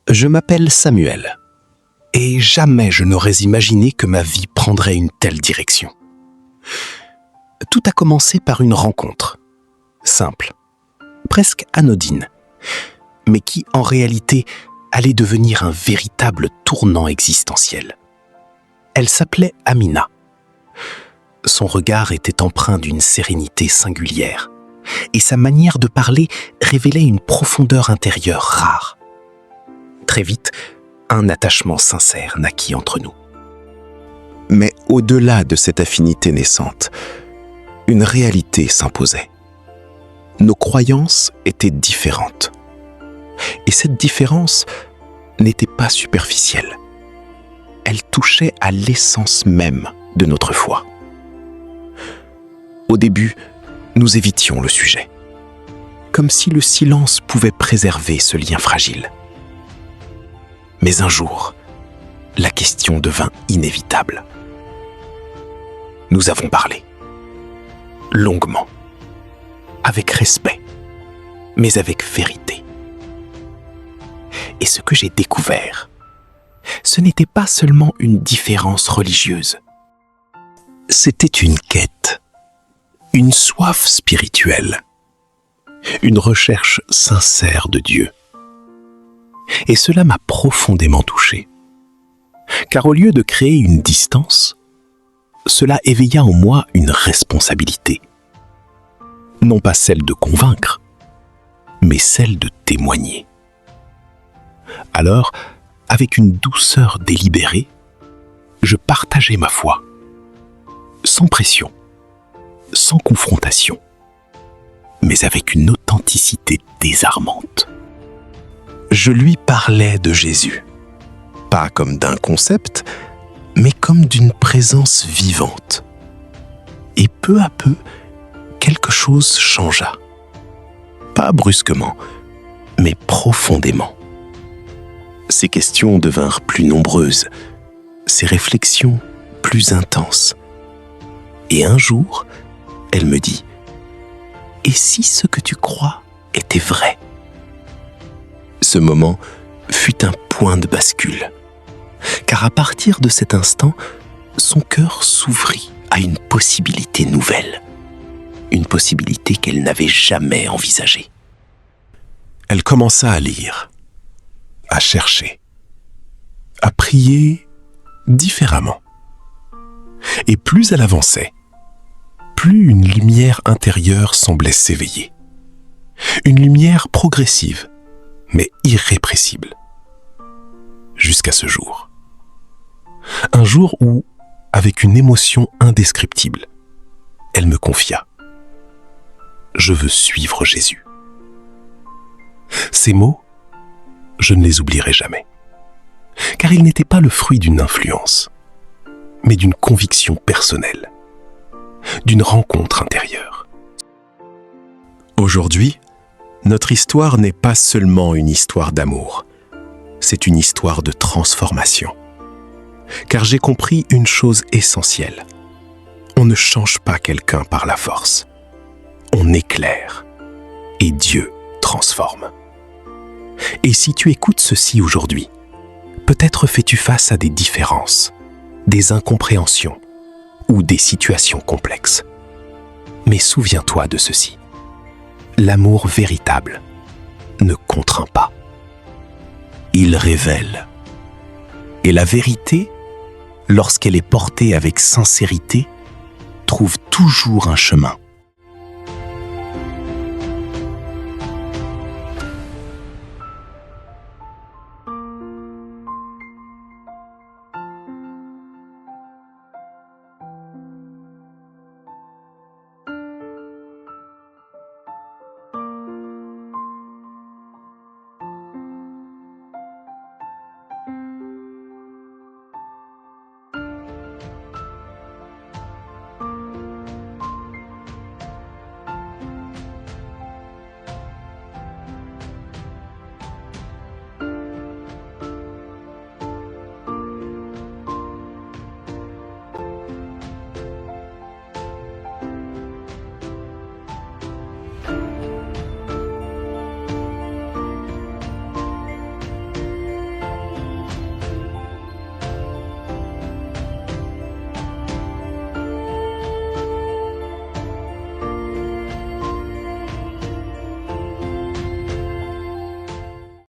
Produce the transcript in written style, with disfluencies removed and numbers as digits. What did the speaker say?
Je m'appelle Samuel, et jamais je n'aurais imaginé que ma vie prendrait une telle direction. Tout a commencé par une rencontre, simple, presque anodine, mais qui en réalité allait devenir un véritable tournant existentiel. Elle s'appelait Amina. Son regard était empreint d'une sérénité singulière, et sa manière de parler révélait une profondeur intérieure rare. Très vite, un attachement sincère naquit entre nous. Mais au-delà de cette affinité naissante, une réalité s'imposait. Nos croyances étaient différentes. Et cette différence n'était pas superficielle. Elle touchait à l'essence même de notre foi. Au début, nous évitions le sujet, comme si le silence pouvait préserver ce lien fragile. Mais un jour, la question devint inévitable. Nous avons parlé, longuement, avec respect, mais avec vérité. Et ce que j'ai découvert, ce n'était pas seulement une différence religieuse. C'était une quête, une soif spirituelle, une recherche sincère de Dieu. Et cela m'a profondément touché. Car au lieu de créer une distance, cela éveilla en moi une responsabilité. Non pas celle de convaincre, mais celle de témoigner. Alors, avec une douceur délibérée, je partageais ma foi, sans pression, sans confrontation, mais avec une authenticité désarmante. Je lui parlais de Jésus, pas comme d'un concept, mais comme d'une présence vivante. Et peu à peu, quelque chose changea. Pas brusquement, mais profondément. Ses questions devinrent plus nombreuses, ses réflexions plus intenses. Et un jour, elle me dit « Et si ce que tu crois était vrai ?» Ce moment fut un point de bascule, car à partir de cet instant, son cœur s'ouvrit à une possibilité nouvelle, une possibilité qu'elle n'avait jamais envisagée. Elle commença à lire, à chercher, à prier différemment. Et plus elle avançait, plus une lumière intérieure semblait s'éveiller. Une lumière progressive, mais irrépressible. Jusqu'à ce jour. Un jour où, avec une émotion indescriptible, elle me confia « Je veux suivre Jésus ». Ces mots, je ne les oublierai jamais, car ils n'étaient pas le fruit d'une influence, mais d'une conviction personnelle, d'une rencontre intérieure. Aujourd'hui, notre histoire n'est pas seulement une histoire d'amour, c'est une histoire de transformation. Car j'ai compris une chose essentielle. On ne change pas quelqu'un par la force. On éclaire. Et Dieu transforme. Et si tu écoutes ceci aujourd'hui, peut-être fais-tu face à des différences, des incompréhensions ou des situations complexes. Mais souviens-toi de ceci. L'amour véritable ne contraint pas. Il révèle. Et la vérité, lorsqu'elle est portée avec sincérité, trouve toujours un chemin.